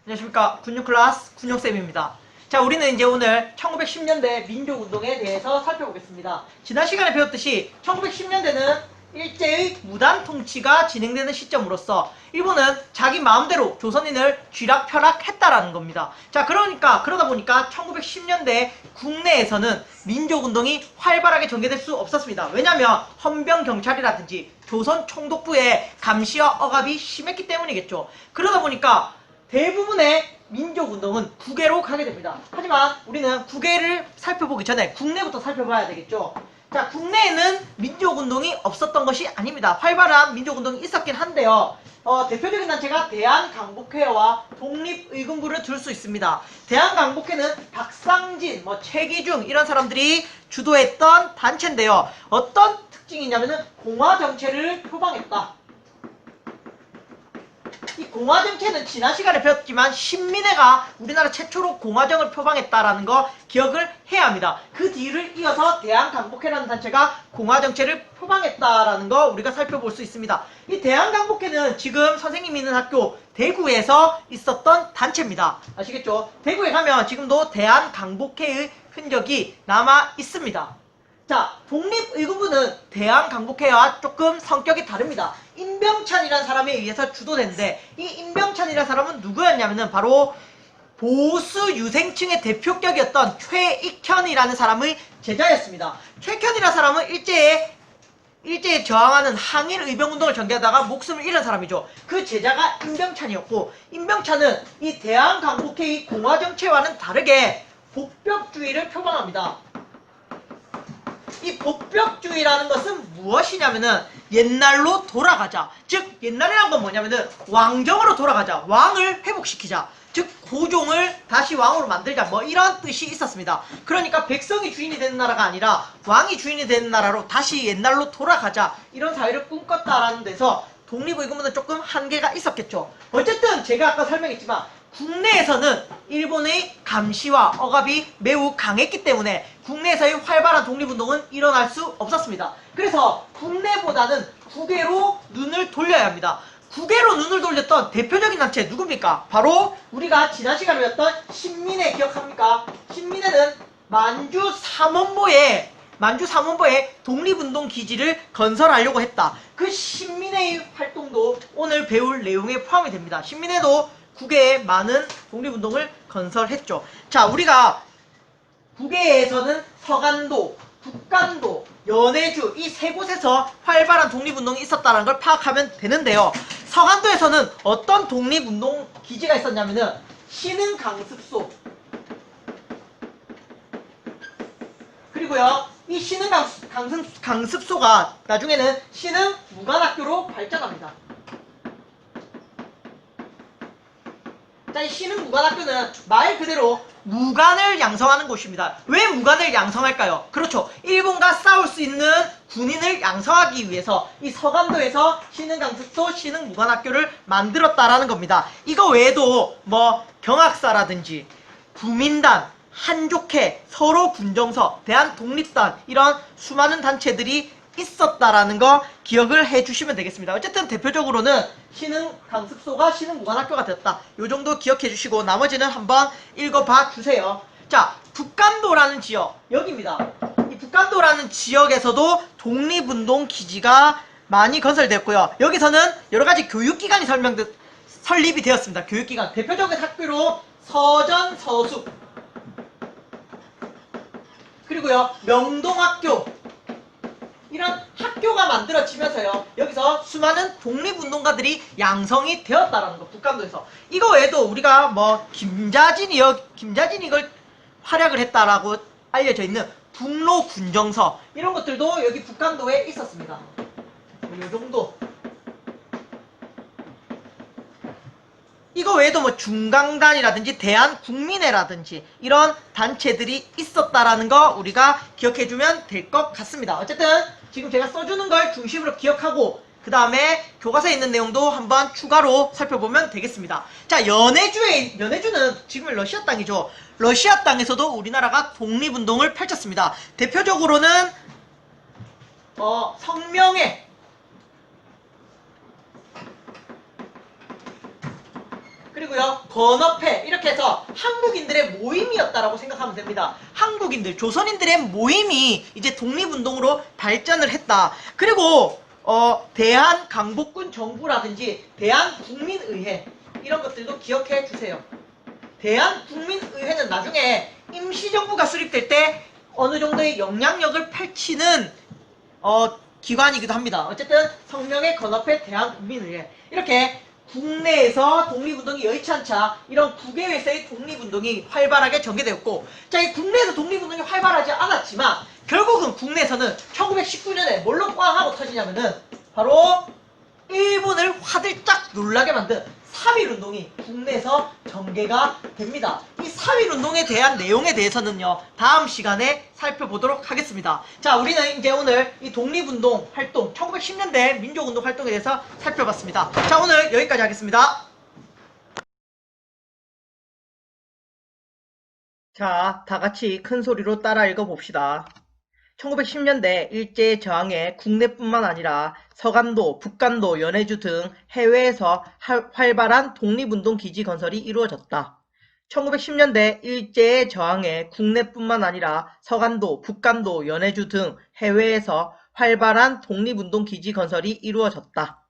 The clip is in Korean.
안녕하십니까. 군육클래스 군용쌤입니다. 자, 우리는 이제 오늘 1910년대 민족운동에 대해서 살펴보겠습니다. 지난 시간에 배웠듯이 1910년대는 일제의 무단 통치가 진행되는 시점으로서 일본은 자기 마음대로 조선인을 쥐락펴락했다라는 겁니다. 자, 그러다 보니까 1910년대 국내에서는 민족운동이 활발하게 전개될 수 없었습니다. 왜냐하면 헌병경찰이라든지 조선 총독부의 감시와 억압이 심했기 때문이겠죠. 그러다 보니까 대부분의 민족운동은 국외로 가게 됩니다. 하지만 우리는 국외를 살펴보기 전에 국내부터 살펴봐야 되겠죠. 자, 국내에는 민족운동이 없었던 것이 아닙니다. 활발한 민족운동이 있었긴 한데요. 대표적인 단체가 대한강복회와 독립의금부를 들 수 있습니다. 대한강복회는 박상진, 최기중 이런 사람들이 주도했던 단체인데요. 어떤 특징이 있냐면은 공화정체를 표방했다. 이 공화정체는 지난 시간에 배웠지만 신민회가 우리나라 최초로 공화정을 표방했다라는 거 기억을 해야 합니다. 그 뒤를 이어서 대한강복회라는 단체가 공화정체를 표방했다라는 거 우리가 살펴볼 수 있습니다. 이 대한강복회는 지금 선생님이 있는 학교 대구에서 있었던 단체입니다. 아시겠죠? 대구에 가면 지금도 대한강복회의 흔적이 남아 있습니다. 자, 독립의금부는 대한강복회와 조금 성격이 다릅니다. 임병찬이라는 사람에 의해서 주도되는데 이 임병찬이라는 사람은 누구였냐면은 바로 보수 유생층의 대표격이었던 최익현이라는 사람의 제자였습니다. 최익현이라는 사람은 일제에 저항하는 항일 의병운동을 전개하다가 목숨을 잃은 사람이죠. 그 제자가 임병찬이었고, 임병찬은 이 대한강복회의 공화정체와는 다르게 복벽주의를 표방합니다. 이 복벽주의라는 것은 무엇이냐면은 옛날로 돌아가자. 즉 옛날이란 건 뭐냐면은 왕정으로 돌아가자. 왕을 회복시키자. 즉 고종을 다시 왕으로 만들자. 이런 뜻이 있었습니다. 그러니까 백성이 주인이 되는 나라가 아니라 왕이 주인이 되는 나라로 다시 옛날로 돌아가자. 이런 사회를 꿈꿨다라는 데서 독립의금부는 조금 한계가 있었겠죠. 어쨌든 제가 아까 설명했지만 국내에서는 일본의 감시와 억압이 매우 강했기 때문에 국내에서의 활발한 독립운동은 일어날 수 없었습니다. 그래서 국내보다는 국외로 눈을 돌려야 합니다. 국외로 눈을 돌렸던 대표적인 단체 누굽니까? 바로 우리가 지난 시간에 배웠던 신민회 기억합니까? 신민회는 만주 삼원보에 독립운동 기지를 건설하려고 했다. 그 신민회의 활동도 오늘 배울 내용에 포함이 됩니다. 신민회도 국외에 많은 독립운동을 건설했죠. 자, 우리가 국외에서는 서간도, 북간도, 연해주 이 세 곳에서 활발한 독립운동이 있었다는 걸 파악하면 되는데요. 서간도에서는 어떤 독립운동 기지가 있었냐면은 신흥강습소, 그리고요 이 신흥강습소가 나중에는 신흥무관학교로 발전합니다. 자, 이 신흥무관학교는 말 그대로 무관을 양성하는 곳입니다. 왜 무관을 양성할까요? 그렇죠. 일본과 싸울 수 있는 군인을 양성하기 위해서 이 서간도에서 신흥강습소, 신흥무관학교를 만들었다라는 겁니다. 이거 외에도 경학사라든지 부민단, 한족회, 서로군정서, 대한독립단 이런 수많은 단체들이 있었다라는 거 기억을 해주시면 되겠습니다. 어쨌든 대표적으로는 신흥강습소가 신흥무관학교가 되었다. 요 정도 기억해 주시고 나머지는 한번 읽어봐 주세요. 자, 북간도라는 지역 여기입니다. 이 북간도라는 지역에서도 독립운동 기지가 많이 건설되었고요. 여기서는 여러가지 교육기관이 설립이 되었습니다. 교육기관 대표적인 학교로 서전, 서숙, 그리고요 명동학교, 이런 학교가 만들어지면서요. 여기서 수많은 독립운동가들이 양성이 되었다라는 거. 북한도에서. 이거 외에도 우리가 뭐 김자진이 이걸 활약을 했다라고 알려져 있는 북로군정서 이런 것들도 여기 북한도에 있었습니다. 이 정도. 이거 외에도 뭐 중강단이라든지 대한국민회라든지 이런 단체들이 있었다라는 거 우리가 기억해주면 될 것 같습니다. 어쨌든 지금 제가 써주는 걸 중심으로 기억하고 그 다음에 교과서에 있는 내용도 한번 추가로 살펴보면 되겠습니다. 자, 연해주는 지금 러시아 땅이죠. 러시아 땅에서도 우리나라가 독립운동을 펼쳤습니다. 대표적으로는 성명회, 그리고요 건업회 이렇게 해서 한국인들의 모임이었다라고 생각하면 됩니다. 한국인들, 조선인들의 모임이 이제 독립운동으로 발전을 했다. 그리고 대한강복군 정부라든지 대한국민의회 이런 것들도 기억해 주세요. 대한국민의회는 나중에 임시정부가 수립될 때 어느 정도의 영향력을 펼치는 기관이기도 합니다. 어쨌든 성명회, 건업회, 대한국민의회 이렇게 국내에서 독립운동이 여의치 않자 이런 국외에서의 독립운동이 활발하게 전개되었고, 자, 이 국내에서 독립운동이 활발하지 않았지만 결국은 국내에서는 1919년에 뭘로 꽝 하고 터지냐면은 바로 일본을 화들짝 놀라게 만든 3.1운동이 국내에서 전개가 됩니다. 이 3.1운동에 대한 내용에 대해서는요 다음 시간에 살펴보도록 하겠습니다. 자, 우리는 이제 오늘 이 독립운동 활동 1910년대 민족운동 활동에 대해서 살펴봤습니다. 자, 오늘 여기까지 하겠습니다. 자, 다같이 큰 소리로 따라 읽어봅시다. 1910년대 일제저항에 국내뿐만 아니라 서간도, 북간도, 연해주 등 해외에서 활발한 독립운동 기지 건설이 이루어졌다. 1910년대 일제저항에 국내뿐만 아니라 서간도, 북간도, 연해주 등 해외에서 활발한 독립운동 기지 건설이 이루어졌다.